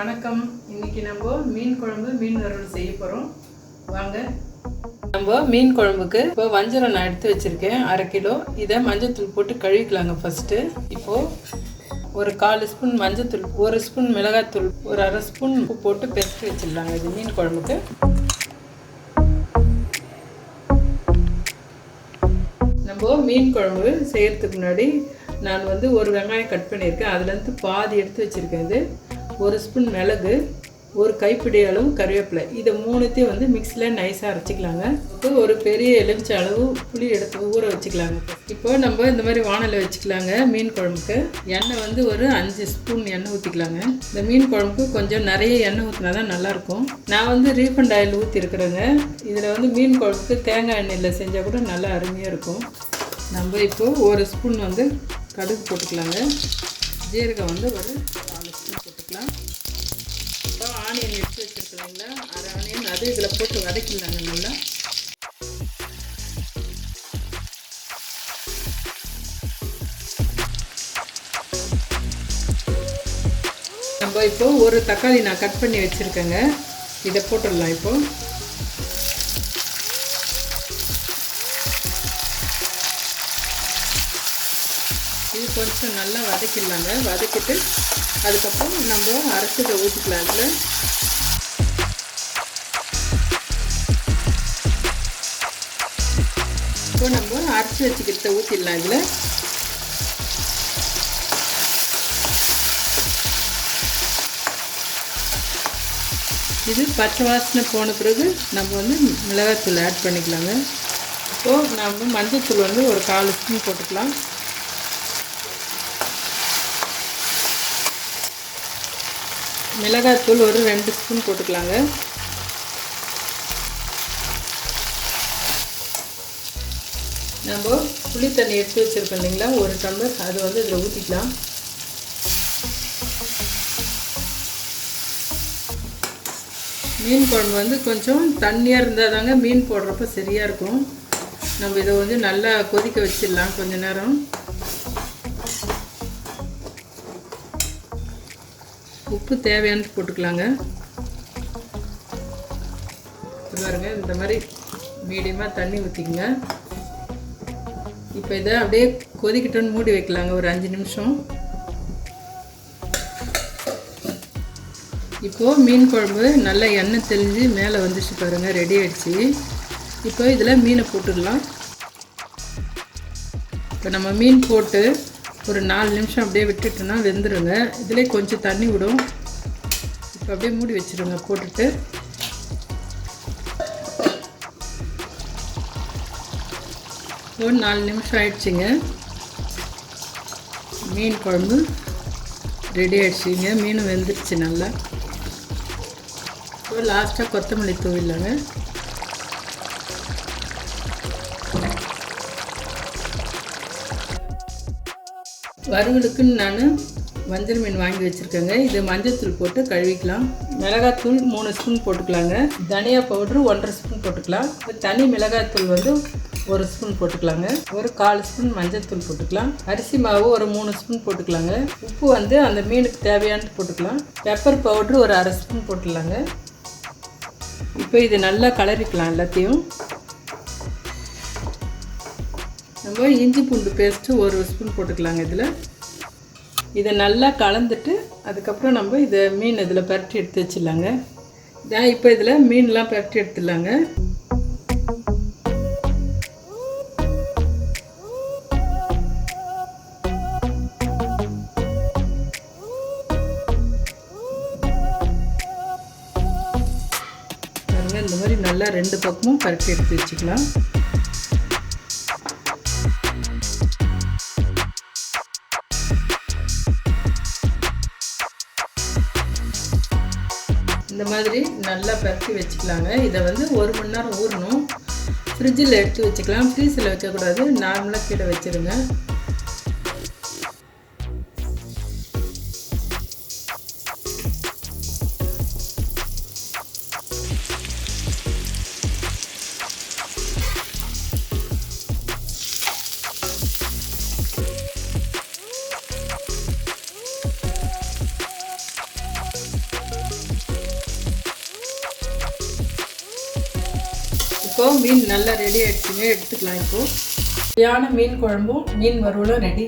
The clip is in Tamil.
வணக்கம். இன்னைக்கு நம்ம மீன் குழம்பு மீன் வறுவல் செய்ய போகிறோம். வாங்க. நம்ம மீன் குழம்புக்கு இப்போ வஞ்சரம் நான் எடுத்து வச்சுருக்கேன் 1/2 கிலோ. இதை மஞ்சள்தூள் போட்டு கழுவிக்கலாங்க ஃபஸ்ட்டு. இப்போது ஒரு 1/4 ஸ்பூன் மஞ்சள்தூள், 1 ஸ்பூன் மிளகாய்த்தூள், ஒரு 1/2 ஸ்பூன் உப்பு போட்டு பெசரி வச்சிடலாங்க இது மீன் குழம்புக்கு. நம்ம மீன் குழம்பு செய்கிறதுக்கு முன்னாடி நான் ஒரு வெங்காயம் கட் பண்ணியிருக்கேன். அதுலேருந்து பாதி எடுத்து வச்சுருக்கேன். இது 1 ஸ்பூன் மிளகு, ஒரு கைப்பிடி அளவு கருவேப்பிலை, இதை மூணுத்தையும் மிக்சியில் நைஸாக அரைச்சிக்கலாங்க. இப்போ ஒரு பெரிய எலுமிச்சை அளவு புளி எடுத்து ஊற வச்சுக்கலாங்க. இப்போ நம்ம இந்த மாதிரி வானலை வச்சுக்கலாங்க. மீன் குழம்புக்கு எண்ணெய் ஒரு 5 ஸ்பூன் எண்ணெய் ஊற்றிக்கலாங்க. இந்த மீன் குழம்புக்கு கொஞ்சம் நிறைய எண்ணெய் ஊற்றினா தான் நல்லாயிருக்கும். நான் ரீஃபண்ட் ஆயில் ஊற்றிருக்கிறேங்க. இதில் மீன் குழம்புக்கு தேங்காய் எண்ணெயில் செஞ்சால் கூட நல்லா அருமையாக இருக்கும். நம்ம இப்போது 1 ஸ்பூன் கடுகு போட்டுக்கலாங்க. ஜீரகம் ஒரு 4 ஸ்பூன் போட்டுக்கலாம். இப்போ ஆனியன் எடுத்து வச்சுருக்கீங்களா, 1/2 ஆனியன் அது இதில் போட்டு வதக்கிடலாங்க நல்லா. நம்ம இப்போது ஒரு தக்காளி நான் கட் பண்ணி வச்சுருக்கேங்க. இதை போட்டுடலாம். இப்போது இது கொஞ்சம் நல்லா வதக்கிடலாங்க. வதக்கிட்டு அதுக்கப்புறம் நம்ம அரைச்சதை ஊற்றிக்கலாம். இதில் இப்போ நம்ம அரைச்சி வச்சுக்கிறத ஊற்றிடலாம். இதில் இது பச்சை வாசனை போன பிறகு நம்ம மிளகாய்த்தூள் ஆட் பண்ணிக்கலாங்க. இப்போது நம்ம மஞ்சள்தூள் ஒரு 1/4 ஸ்பூன் போட்டுக்கலாம். மிளகாய்த்தூள் ஒரு 2 ஸ்பூன் போட்டுக்கலாங்க. நம்ம புளி தண்ணி எடுத்து வச்சுருக்கோம் இல்லைங்களா, 1 டம்ளர், அது இதில் ஊற்றிக்கலாம். மீன் குழம்பு கொஞ்சம் தண்ணியாக இருந்தால் தாங்க மீன் போடுறப்ப சரியாக இருக்கும். நம்ம இதை நல்லா கொதிக்க வச்சிடலாம் கொஞ்ச நேரம். உப்பு தேவையானது போட்டுக்கலாங்க. பாருங்க, இந்த மாதிரி மீடியமாக தண்ணி ஊற்றிக்கங்க. இப்போ இதை அப்படியே கொதிக்கிட்டோன்னு மூடி வைக்கலாங்க ஒரு 5 நிமிஷம். இப்போது மீன் குழம்பு நல்லா எண்ணெய் தெளிஞ்சு மேலே வந்துச்சு பாருங்கள், ரெடி ஆகிடுச்சு. இப்போ இதில் மீனை போட்டுடலாம். இப்போ நம்ம மீன் போட்டு ஒரு 4 நிமிஷம் அப்படியே விட்டுட்டோன்னா வெந்துடுங்க. இதிலே கொஞ்சம் தண்ணி விடும். இப்போ அப்படியே மூடி வச்சுருங்க போட்டுட்டு. ஒரு 4 நிமிஷம் ஆயிடுச்சுங்க. மீன் குழம்பு ரெடி ஆகிடுச்சிங்க. மீனும் வெந்துடுச்சு நல்லா. இப்போ லாஸ்ட்டாக கொத்தமல்லி தூவிடலாங்க. வறுவலுக்குன்னு நான் வஞ்சர மீன் வாங்கி வச்சுருக்கேங்க. இது மஞ்சள்தூள் போட்டு கழுவிக்கலாம். மிளகாத்தூள் 3 ஸ்பூன் போட்டுக்கலாங்க. தனியா பவுட்ரு 1/2 ஸ்பூன் போட்டுக்கலாம். தனி மிளகாத்தூள் 1 ஸ்பூன் போட்டுக்கலாங்க. ஒரு 1/4 ஸ்பூன் மஞ்சள்தூள் போட்டுக்கலாம். அரிசி மாவு ஒரு 3 ஸ்பூன் போட்டுக்கலாங்க. உப்பு அந்த மீனுக்கு தேவையானது போட்டுக்கலாம். பெப்பர் பவுட்ரு ஒரு 1/2 ஸ்பூன் போட்டுக்கலாங்க. இப்போ இது நல்லா கலரிக்கலாம் எல்லாத்தையும். நம்ம இஞ்சி பூண்டு பேஸ்ட்டு 1 ஸ்பூன் போட்டுக்கலாங்க. இதை நல்லா கலந்துட்டு அதுக்கப்புறம் நம்ம இதை மீன் இதில் பரட்டி எடுத்து வச்சிடலாங்க. இதான் இப்போ இதில் மீன்லாம் பரட்டி எடுத்துடலாங்க. பாருங்கள், இந்த மாதிரி நல்லா 2 பக்கமும் பரட்டி எடுத்து வச்சுக்கலாம். இந்த மாதிரி நல்லா பரட்டி வச்சுக்கலாங்க. இதை 1 மணி நேரம் ஊறணும். ஃப்ரிட்ஜில் எடுத்து வச்சுக்கலாம். ஃப்ரீஸில் வைக்கக்கூடாது, நார்மலாக கீழே வச்சுருங்க. இப்போது மீன் நல்லா ரெடி ஆகிடுச்சுங்க, எடுத்துக்கலாம். இப்போது சரியான மீன் குழம்பும் மீன் வறுவலும் ரெடி.